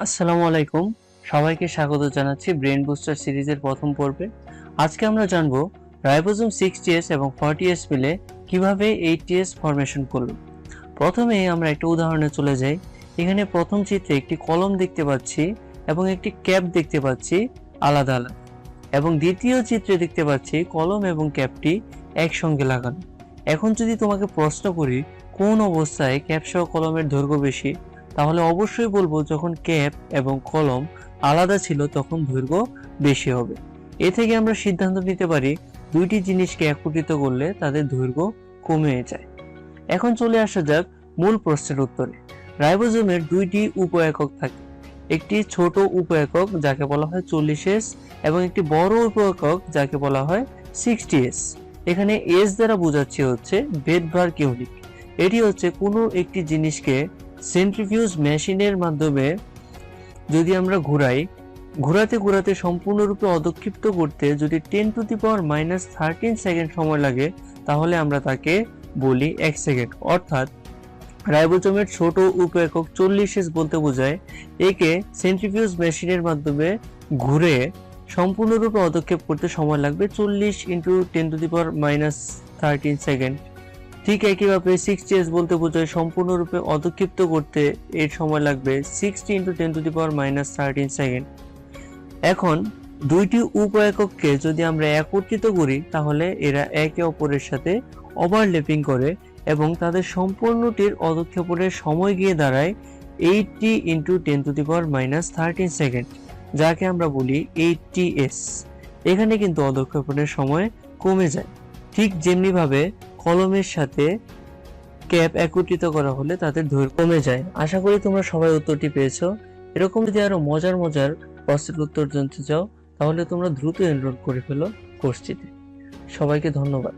আসসালামু আলাইকুম। সবাইকে স্বাগত জানাচ্ছি ব্রেন বুস্টার সিরিজের প্রথম পর্বে। আজকে আমরা জানব রাইবোজোম 60s এবং 40s মিলে কিভাবে 80s ফরমেশন করলো। প্রথমে আমরা একটা উদাহরণে চলে যাই। এখানে প্রথম চিত্রে একটি কলম দেখতে পাচ্ছি এবং একটি ক্যাপ দেখতে পাচ্ছি আলাদা আলাদা, এবং দ্বিতীয় চিত্রে দেখতে পাচ্ছি কলম এবং ক্যাপটি একসঙ্গে লাগানো। এখন যদি তোমাকে প্রশ্ন করি কোন অবস্থায় ক্যাপ সহ কলমের দৈর্ঘ্য বেশি, তাহলে অবশ্যই বলবো যখন ক্যাপ এবং কলম আলাদা ছিল তখন দৈর্ঘ্য বেশি হবে। এ থেকে আমরা সিদ্ধান্ত নিতে পারি দুইটি জিনিসকে একত্রিত করলে তাদের দৈর্ঘ্য কমে যায়। এখন চলে আসা যাক মূল প্রশ্নের উত্তরে। রাইবোজোমের দুইটি উপ একক থাকে, একটি ছোট উপ একক যাকে বলা হয় 40s এবং একটি বড় উপ একক যাকে বলা হয় 60s। এখানে এস দ্বারা বোঝাচ্ছি হচ্ছে বেদভার ইউনিট। এটি হচ্ছে কোনো একটি জিনিসকে সেন্ট্রিফিউজ মেশিনের মাধ্যমে যদি আমরা ঘোরাতে ঘোরাতে সম্পূর্ণরূপে অধঃক্ষিপ্ত করতে যদি 10⁻³ সেকেন্ড সময় লাগে, তাহলে আমরা তাকে বলি 1 সেকেন্ড। অর্থাৎ রাইবোজোমের ছোট উপ একক 40s বলতে বোঝায় একে সেন্ট্রিফিউজ মেশিনের মাধ্যমে ঘুরে সম্পূর্ণরূপে অধঃক্ষেপ করতে সময় লাগবে 40 × 10⁻³ সেকেন্ড। ঠিক একইভাবে 60s বলতে বোঝায় সম্পূর্ণরূপে অধঃক্ষিপ্ত করতে এর সময় লাগবে 60 × 10⁻³ সেকেন্ড। এখন দুইটি উপ একককে যদি আমরা একত্রিত করি তাহলে এরা একে অপরের সাথে ওভারল্যাপিং করে এবং তাদের সম্পূর্ণটির অধঃক্ষেপণের সময় গিয়ে দাঁড়ায় 80 × 10⁻³ সেকেন্ড, যাকে আমরা বলি 80s। এখানে কিন্তু অধঃক্ষেপণের সময় কমে যায়। ঠিক যেমনি ভাবে কলমের সাথে ক্যাপ একত্রিত করা হলে তাদের দৈর্ঘ্য কমে যায়। আশা করি তোমরা সবাই উত্তরটি পেয়েছো। এরকম যদি আরো মজার মজার প্রশ্নের উত্তর জানতে চাও তাহলে তোমরা দ্রুত এনরোল করে ফেলো কোর্সটিতে। সবাইকে ধন্যবাদ।